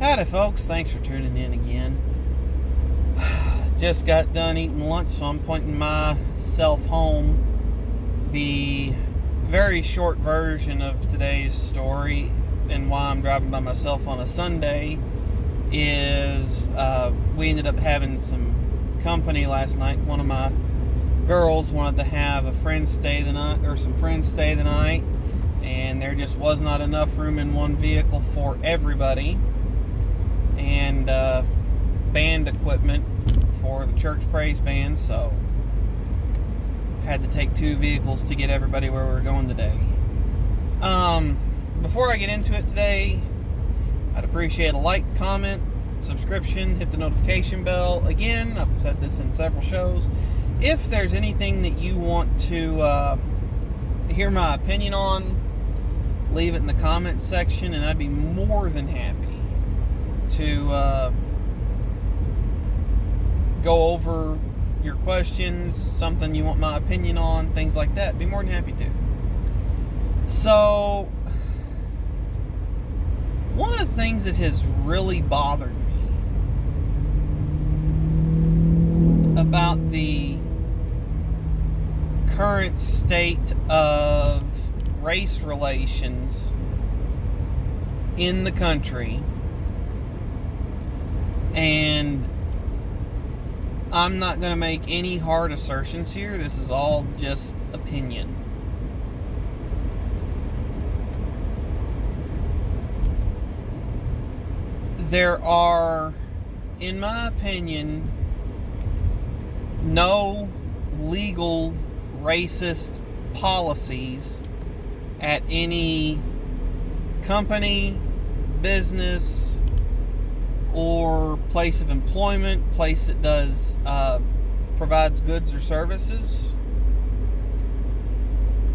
Howdy folks, thanks for tuning in again. Just got done eating lunch, so I'm pointing myself home. The very short version of today's story and why I'm driving by myself on a Sunday is we ended up having some company last night. One of my girls wanted to have some friends stay the night, and there just was not enough room in one vehicle for everybody. And band equipment for the church praise band, so had to take two vehicles to get everybody where we were going today. Before I get into it today, I'd appreciate a like, comment, subscription, hit the notification bell. Again, I've said this in several shows. If there's anything that you want to hear my opinion on, leave it in the comments section, and I'd be more than happy to go over your questions, something you want my opinion on, things like that. Be more than happy to. So, one of the things that has really bothered me about the current state of race relations in the country, and I'm not going to make any hard assertions here. This is all just opinion. There are, in my opinion, no legal racist policies at any company, business, or place of employment, place that does provides goods or services.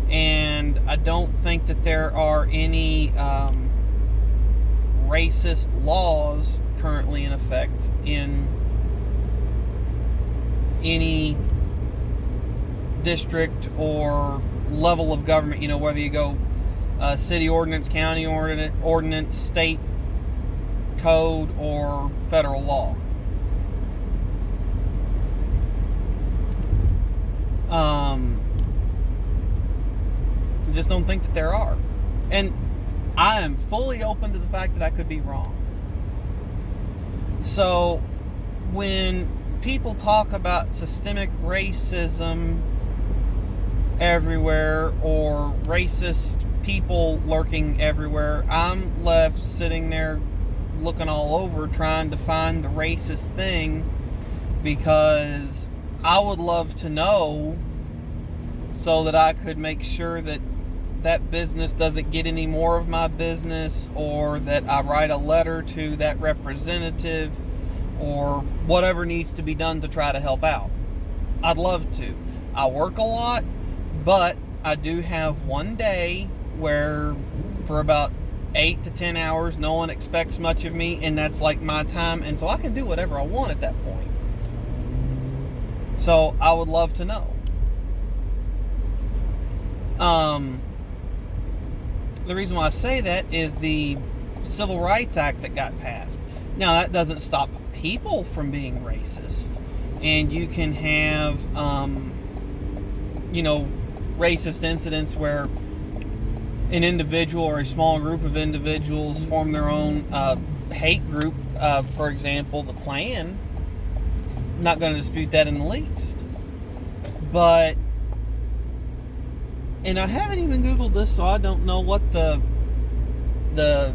And I don't think that there are any racist laws currently in effect in any district or level of government. You know, whether you go city ordinance, county ordinance, state code, or federal law. I just don't think that there are. And I am fully open to the fact that I could be wrong. So, when people talk about systemic racism everywhere, or racist people lurking everywhere, I'm left sitting there looking all over trying to find the racist thing, because I would love to know so that I could make sure that that business doesn't get any more of my business, or that I write a letter to that representative, or whatever needs to be done to try to help out. I'd love to. I work a lot, but I do have one day where for about 8 to 10 hours no one expects much of me, and that's like my time, and so I can do whatever I want at that point. So I would love to know. The reason why I say that is the Civil Rights Act that got passed. Now, that doesn't stop people from being racist, and you can have racist incidents where an individual or a small group of individuals form their own hate group. For example, the Klan. I'm not going to dispute that in the least. But, and I haven't even Googled this, so I don't know what the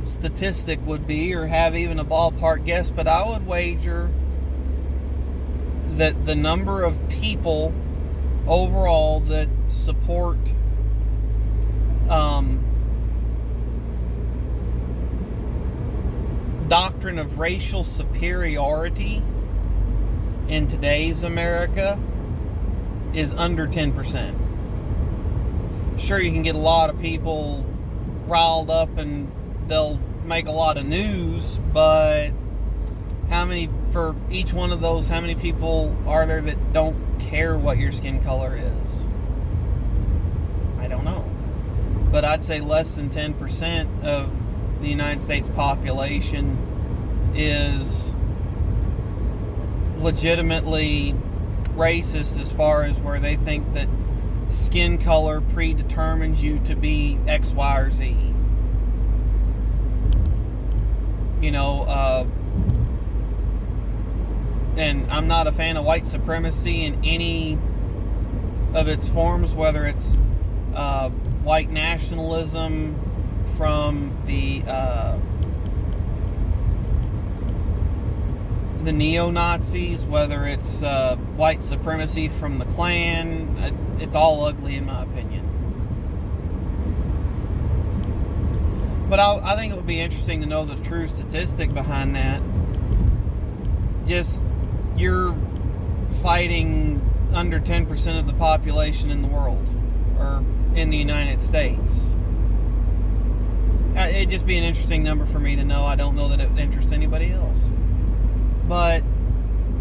statistic would be, or have even a ballpark guess, but I would wager that the number of people overall that support doctrine of racial superiority in today's America is under 10%. Sure, you can get a lot of people riled up and they'll make a lot of news, but how many, for each one of those, how many people are there that don't care what your skin color is? I don't know. But I'd say less than 10% of the United States population is legitimately racist as far as where they think that skin color predetermines you to be X, Y, or Z. You know, and I'm not a fan of white supremacy in any of its forms, whether it's white nationalism from the neo-Nazis, whether it's white supremacy from the Klan. It's all ugly in my opinion. But I think it would be interesting to know the true statistic behind that. Just, you're fighting under 10% of the population in the world, or in the United States. It'd just be an interesting number for me to know. I don't know that it would interest anybody else. But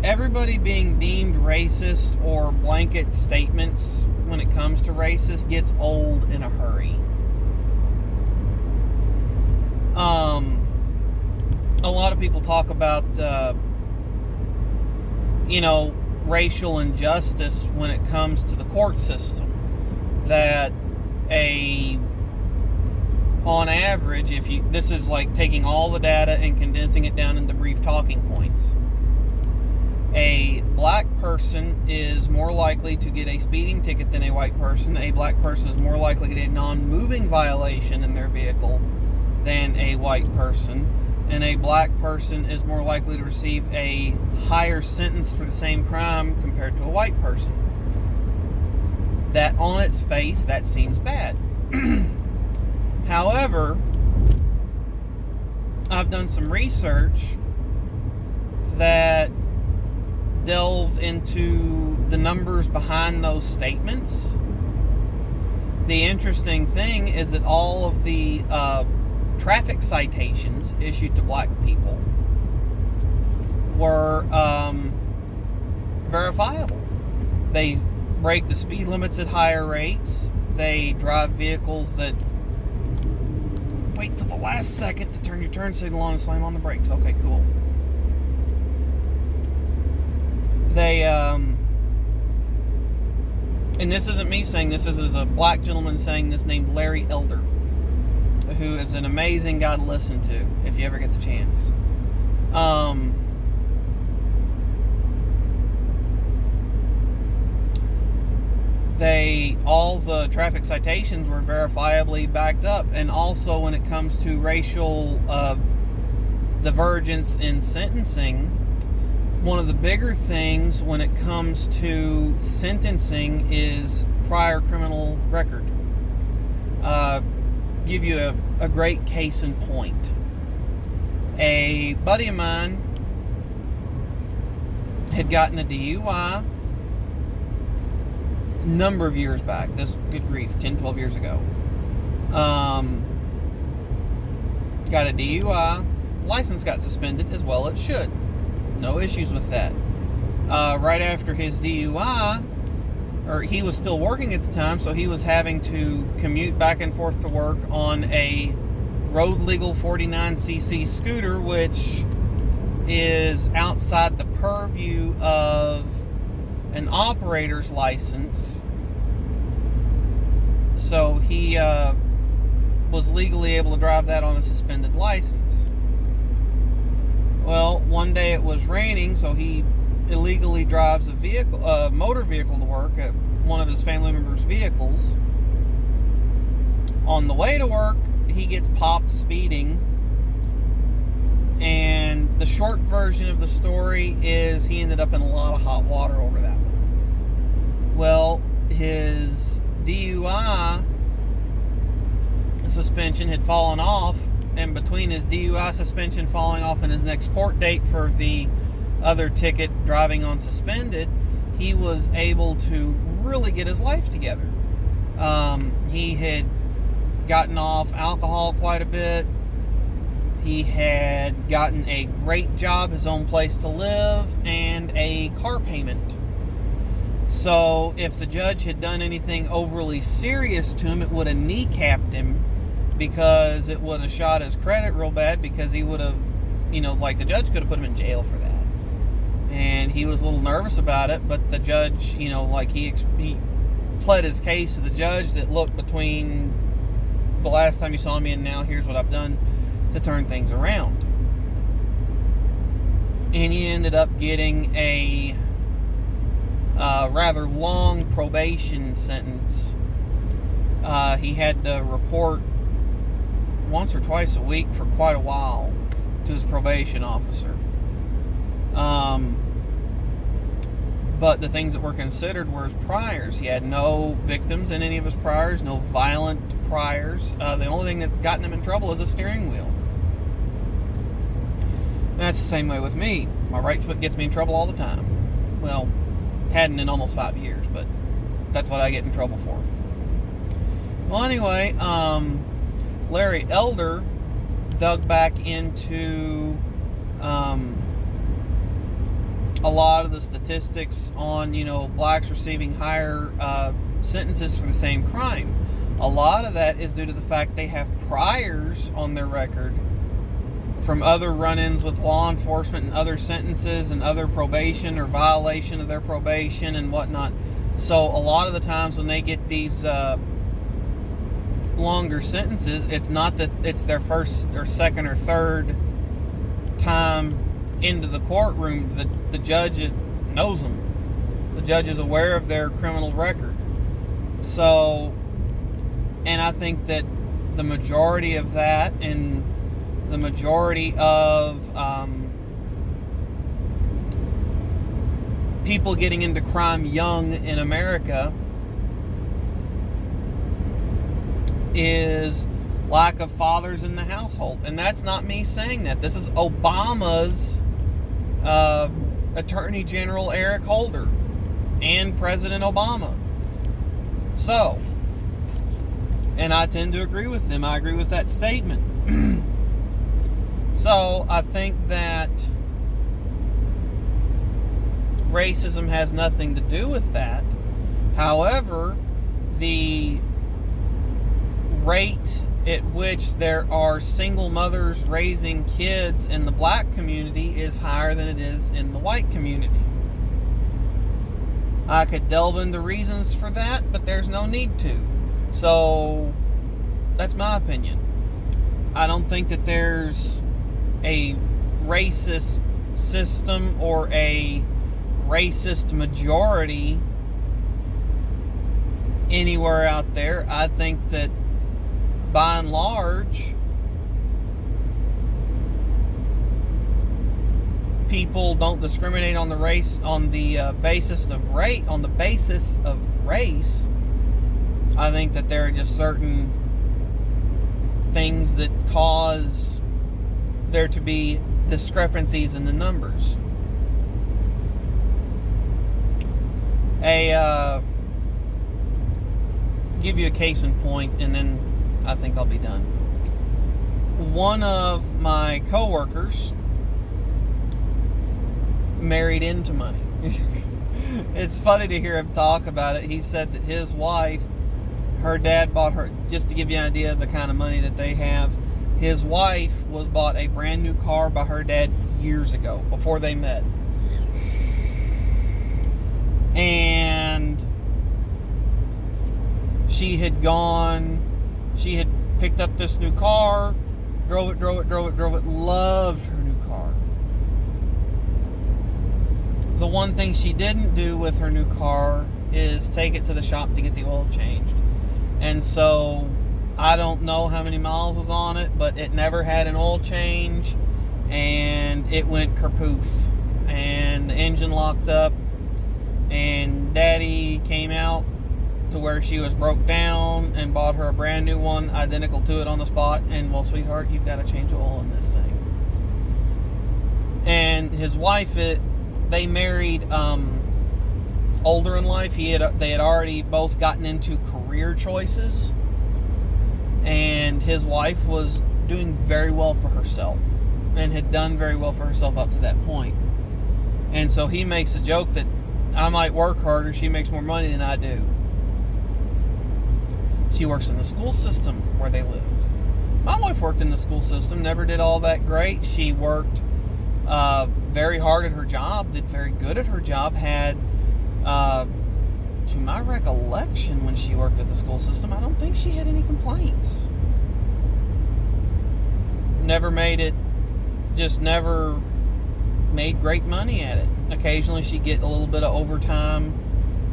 everybody being deemed racist or blanket statements when it comes to racist gets old in a hurry. A lot of people talk about, racial injustice when it comes to the court system. That on average, this is like taking all the data and condensing it down into brief talking points. A black person is more likely to get a speeding ticket than a white person. A black person is more likely to get a non-moving violation in their vehicle than a white person. And a black person is more likely to receive a higher sentence for the same crime compared to a white person. That on its face, that seems bad. However, I've done some research that delved into the numbers behind those statements. The interesting thing is that all of the traffic citations issued to black people were verifiable. They break the speed limits at higher rates. They drive vehicles that wait till the last second to turn your turn signal on and slam on the brakes. Okay, cool. They, and this isn't me saying this, this is a black gentleman saying this named Larry Elder, who is an amazing guy to listen to if you ever get the chance. All the traffic citations were verifiably backed up, and also when it comes to racial divergence in sentencing, one of the bigger things when it comes to sentencing is prior criminal record. Give you a great case in point. A buddy of mine had gotten a DUI a number of years back. This, good grief, 10, 12 years ago. Got a DUI. License got suspended as well it should. No issues with that. Right after his DUI, or he was still working at the time, so he was having to commute back and forth to work on a road legal 49cc scooter, which is outside the purview of an operator's license. So he was legally able to drive that on a suspended license. Well, one day it was raining, so he illegally drives a motor vehicle to work, at one of his family members' vehicles. On the way to work, he gets popped speeding, and the short version of the story is he ended up in a lot of hot water over that one. Well, his DUI suspension had fallen off, and between his DUI suspension falling off and his next court date for the other ticket, driving on suspended, he was able to really get his life together. He had gotten off alcohol quite a bit. He had gotten a great job, his own place to live, and a car payment. So if the judge had done anything overly serious to him, it would have kneecapped him, because it would have shot his credit real bad, because he would have like the judge could have put him in jail for that. And he was a little nervous about it, but the judge, he pled his case to the judge that, look, between the last time you saw me and now, here's what I've done to turn things around. And he ended up getting a rather long probation sentence. He had to report once or twice a week for quite a while to his probation officer. But the things that were considered were his priors. He had no victims in any of his priors, no violent priors. The only thing that's gotten him in trouble is a steering wheel. And that's the same way with me. My right foot gets me in trouble all the time. Well, hadn't in almost 5 years, but that's what I get in trouble for. Well, anyway, Larry Elder dug back into a lot of the statistics on, blacks receiving higher sentences for the same crime. A lot of that is due to the fact they have priors on their record from other run-ins with law enforcement and other sentences and other probation or violation of their probation and whatnot. So a lot of the times when they get these longer sentences, it's not that it's their first or second or third time into the courtroom. The judge knows them. The judge is aware of their criminal record. So, and I think that the majority of that and the majority of people getting into crime young in America is lack of fathers in the household. And that's not me saying that. This is Obama's Attorney General Eric Holder and President Obama. So, and I tend to agree with them. I agree with that statement. So, I think that racism has nothing to do with that. However, the rate at which there are single mothers raising kids in the black community is higher than it is in the white community. I could delve into reasons for that, but there's no need to. So, that's my opinion. I don't think that there's a racist system or a racist majority anywhere out there. I think that by and large, people don't discriminate on the race on the basis of race. On the basis of race, I think that there are just certain things that cause there to be discrepancies in the numbers. Give you a case in point, and then I think I'll be done. One of my coworkers married into money. It's funny to hear him talk about it. He said that his wife, her dad bought her, just to give you an idea of the kind of money that they have, his wife was bought a brand new car by her dad years ago, before they met. And she had picked up this new car, drove it, loved her new car. The one thing she didn't do with her new car is take it to the shop to get the oil changed. And so, I don't know how many miles was on it, but it never had an oil change, and it went kerpoof. And the engine locked up, and Daddy came out to where she was broke down and bought her a brand new one, identical to it on the spot. And, well, sweetheart, you've got to change oil in this thing. And his wife, they married older in life. They had already both gotten into career choices, and his wife was doing very well for herself and had done very well for herself up to that point. And so he makes a joke that I might work harder, she makes more money than I do. She works in the school system where they live. My wife worked in the school system, never did all that great. She worked very hard at her job, did very good at her job, had, to my recollection, when she worked at the school system, I don't think she had any complaints. Never made it, just never made great money at it. Occasionally she'd get a little bit of overtime,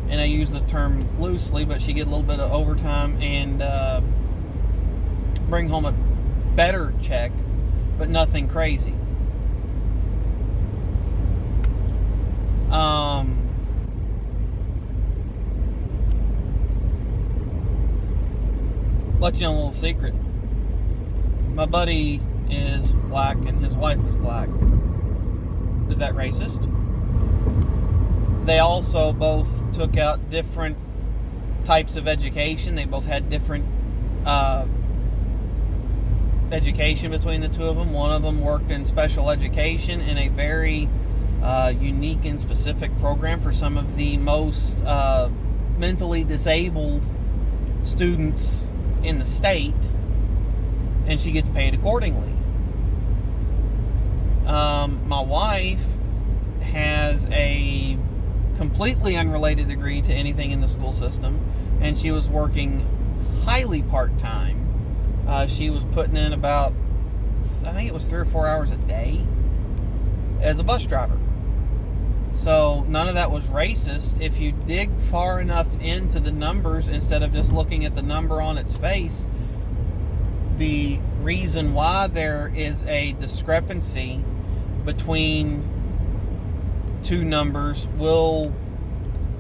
and I use the term loosely, but she'd get a little bit of overtime and bring home a better check, but nothing crazy. Let you know a little secret. My buddy is black and his wife is black. Is that racist? They also both took out different types of education. They both had different education between the two of them. One of them worked in special education in a very unique and specific program for some of the most mentally disabled students in the state, and she gets paid accordingly. My wife has a completely unrelated degree to anything in the school system, and she was working highly part-time. She was putting in about, I think it was 3 or 4 hours a day as a bus driver. So none of that was racist. If you dig far enough into the numbers instead of just looking at the number on its face, the reason why there is a discrepancy between two numbers will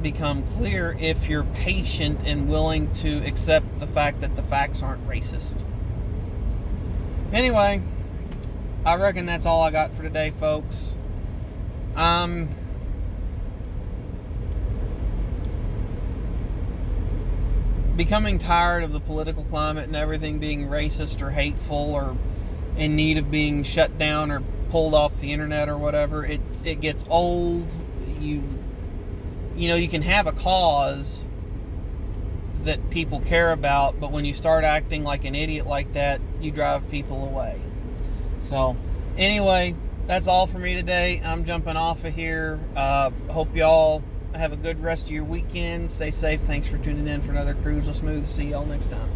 become clear if you're patient and willing to accept the fact that the facts aren't racist. Anyway, I reckon that's all I got for today, folks. Becoming tired of the political climate and everything being racist or hateful or in need of being shut down or pulled off the internet or whatever. It gets old. You know, you can have a cause that people care about, but when you start acting like an idiot like that, you drive people away. So, anyway, that's all for me today. I'm jumping off of here. Hope y'all have a good rest of your weekend. Stay safe. Thanks for tuning in for another Cruise with Smooth. See y'all next time.